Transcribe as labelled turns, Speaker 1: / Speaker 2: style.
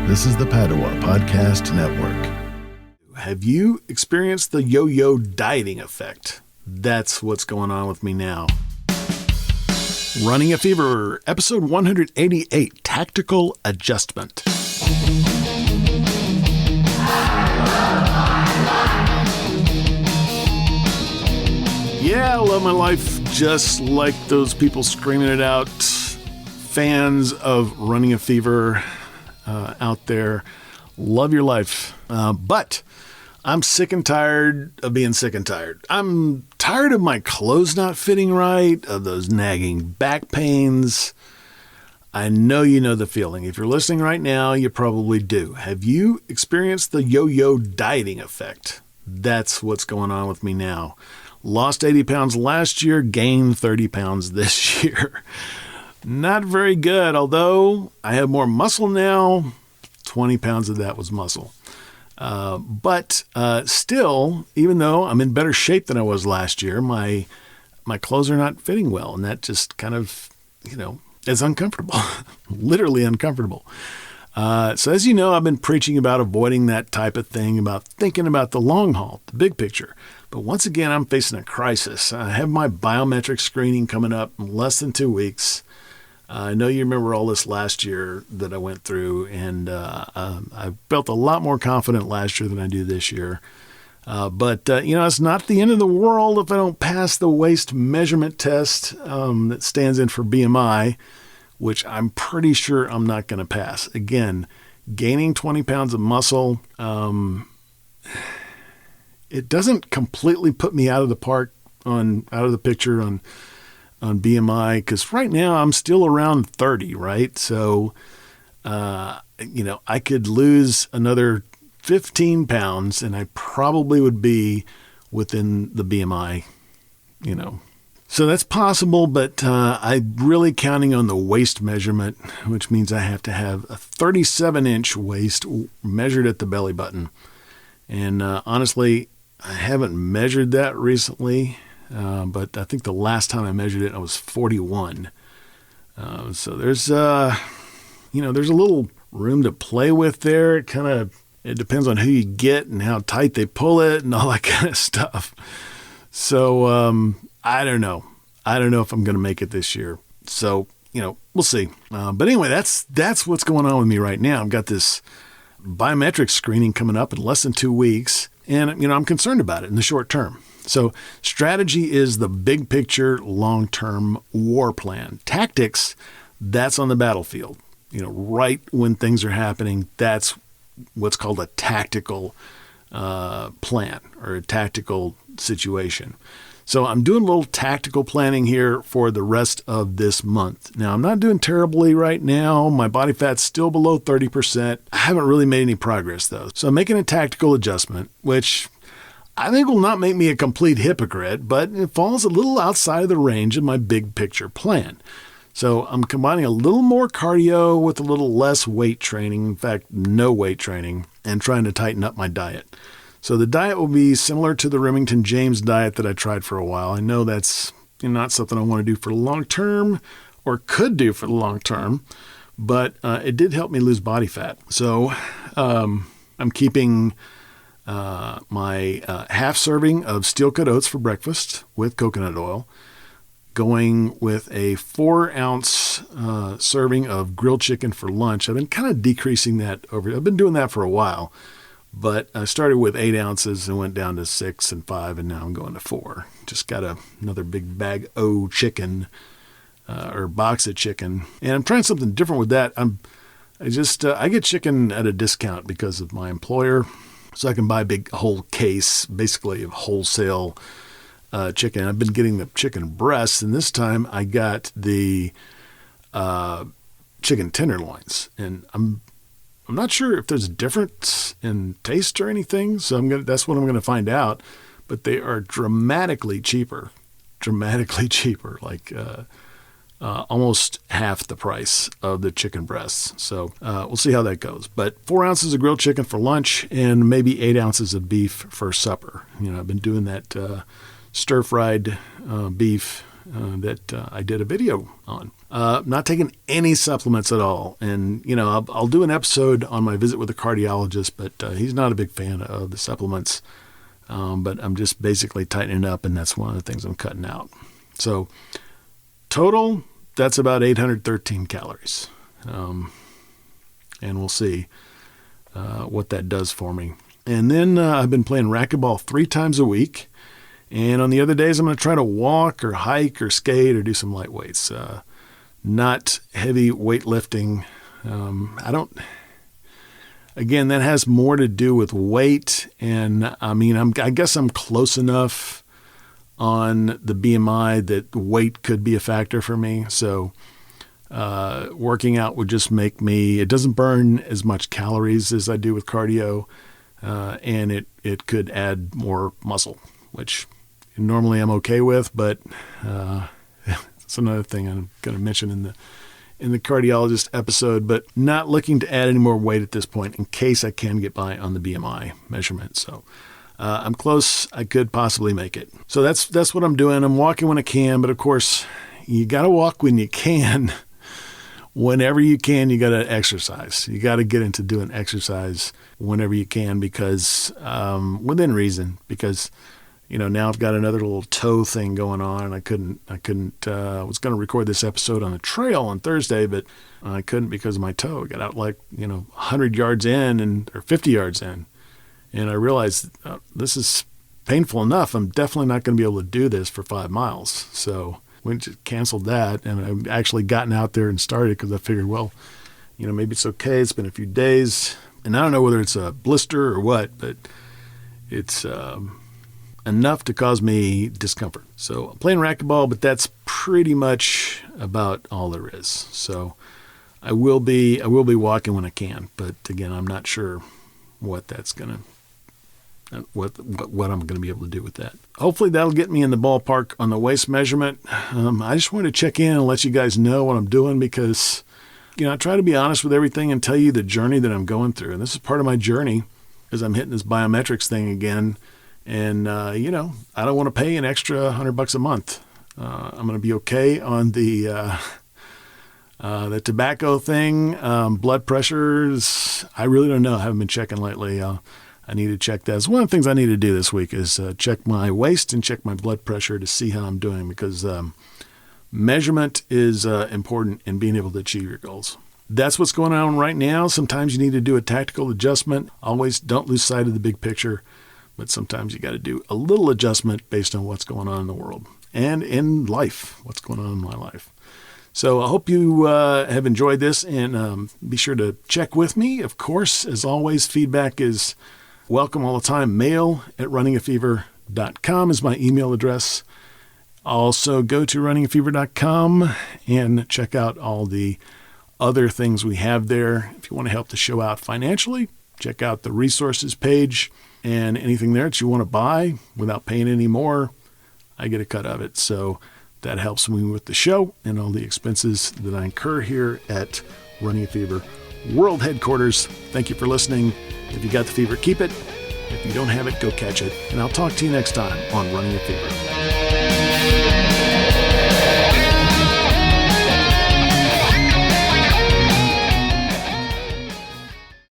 Speaker 1: This is the Padua Podcast Network.
Speaker 2: Have you experienced the yo-yo dieting effect? That's what's going on with me now. Running a Fever, episode 188, Tactical Adjustment. Yeah, I love my life just like those people screaming it out. Fans of Running a Fever out there, love your life. But I'm sick and tired of being sick and tired. I'm tired of my clothes not fitting right, of those nagging back pains. I know you know the feeling. If you're listening right now, you probably do. Have you experienced the yo-yo dieting effect? That's what's going on with me now. Lost 80 pounds last year, gained 30 pounds this year. Not very good, although I have more muscle now. 20 pounds of that was muscle. But still, even though I'm in better shape than I was last year, my clothes are not fitting well. And that just kind of, is uncomfortable, literally uncomfortable. So as you know, I've been preaching about avoiding that type of thing, about thinking about the long haul, the big picture. But once again, I'm facing a crisis. I have my biometrics screening coming up in less than 2 weeks. I know you remember all this last year that I went through, and I felt a lot more confident last year than I do this year. But it's not the end of the world if I don't pass the waist measurement test that stands in for BMI, which I'm pretty sure I'm not going to pass. Again, gaining 20 pounds of muscle, it doesn't completely put me out of the picture on BMI, because right now I'm still around 30, right? So, I could lose another 15 pounds and I probably would be within the BMI, So that's possible, but I'm really counting on the waist measurement, which means I have to have a 37-inch waist measured at the belly button. And honestly, I haven't measured that recently. But I think the last time I measured it, I was 41. So there's a little room to play with there. It depends on who you get and how tight they pull it and all that kind of stuff. So, I don't know. I don't know if I'm going to make it this year. So, we'll see. But anyway, that's what's going on with me right now. I've got this biometrics screening coming up in less than 2 weeks. And, I'm concerned about it in the short term. So strategy is the big picture, long-term war plan. Tactics, that's on the battlefield. Right when things are happening, that's what's called a tactical plan or a tactical situation. So I'm doing a little tactical planning here for the rest of this month. Now, I'm not doing terribly right now. My body fat's still below 30%. I haven't really made any progress, though. So I'm making a tactical adjustment, which I think will not make me a complete hypocrite, but it falls a little outside of the range of my big picture plan. So I'm combining a little more cardio with a little less weight training, in fact, no weight training, and trying to tighten up my diet. So the diet will be similar to the Remington James diet that I tried for a while. I know that's not something I want to do for the long term or could do for the long term, but it did help me lose body fat. So I'm keeping my half serving of steel-cut oats for breakfast with coconut oil, going with a 4-ounce serving of grilled chicken for lunch. I've been kind of decreasing that I've been doing that for a while, but I started with 8 ounces and went down to 6 and 5, and now I'm going to 4. Just got another big bag of chicken or box of chicken, and I'm trying something different with that. I get chicken at a discount because of my employer. So I can buy a big whole case, basically, of wholesale chicken. I've been getting the chicken breasts, and this time I got the chicken tenderloins. And I'm not sure if there's a difference in taste or anything, so that's what I'm going to find out. But they are dramatically cheaper, like almost half the price of the chicken breasts. So we'll see how that goes. But 4 ounces of grilled chicken for lunch and maybe 8 ounces of beef for supper. I've been doing that stir-fried beef that I did a video on. Not taking any supplements at all. And, I'll do an episode on my visit with a cardiologist, but he's not a big fan of the supplements. But I'm just basically tightening up, and that's one of the things I'm cutting out. So total, that's about 813 calories. And we'll see what that does for me. And then I've been playing racquetball 3 times a week. And on the other days, I'm going to try to walk or hike or skate or do some light weights. Not heavy weightlifting. Again, that has more to do with weight. And I guess I'm close enough on the BMI that weight could be a factor for me. So working out would just make me, it doesn't burn as much calories as I do with cardio. And it could add more muscle, which normally I'm okay with, but it's another thing I'm going to mention in the cardiologist episode, but not looking to add any more weight at this point in case I can get by on the BMI measurement. So I'm close. I could possibly make it. So that's what I'm doing. I'm walking when I can, but of course you got to walk when you can. Whenever you can, you got to exercise. You got to get into doing exercise whenever you can, because within reason, because now I've got another little toe thing going on, and I was going to record this episode on the trail on Thursday, but I couldn't because of my toe. I got out 100 yards in or 50 yards in, and I realized this is painful enough. I'm definitely not going to be able to do this for 5 miles. So we just canceled that, and I've actually gotten out there and started because I figured, maybe it's okay. It's been a few days, and I don't know whether it's a blister or what, but it's enough to cause me discomfort. So I'm playing racquetball, but that's pretty much about all there is. So I will be walking when I can, but again, I'm not sure what that's gonna, what I'm going to be able to do with that. Hopefully that'll get me in the ballpark on the waist measurement. I just wanted to check in and let you guys know what I'm doing because, I try to be honest with everything and tell you the journey that I'm going through. And this is part of my journey as I'm hitting this biometrics thing again. And, I don't want to pay an extra $100 a month. I'm going to be okay on the tobacco thing, blood pressures. I really don't know. I haven't been checking lately. I need to check that. So one of the things I need to do this week is check my waist and check my blood pressure to see how I'm doing, because measurement is important in being able to achieve your goals. That's what's going on right now. Sometimes you need to do a tactical adjustment. Always don't lose sight of the big picture, but sometimes you got to do a little adjustment based on what's going on in the world and in life, what's going on in my life. So I hope you have enjoyed this, and be sure to check with me. Of course, as always, feedback is welcome all the time. mail@runningafever.com is my email address. Also, go to runningafever.com and check out all the other things we have there. If you want to help the show out financially, check out the resources page, and anything there that you want to buy without paying any more, I get a cut of it. So that helps me with the show and all the expenses that I incur here at Running a Fever World Headquarters. Thank you for listening. If you got the fever, keep it. If you don't have it, go catch it. And I'll talk to you next time on Running a Fever.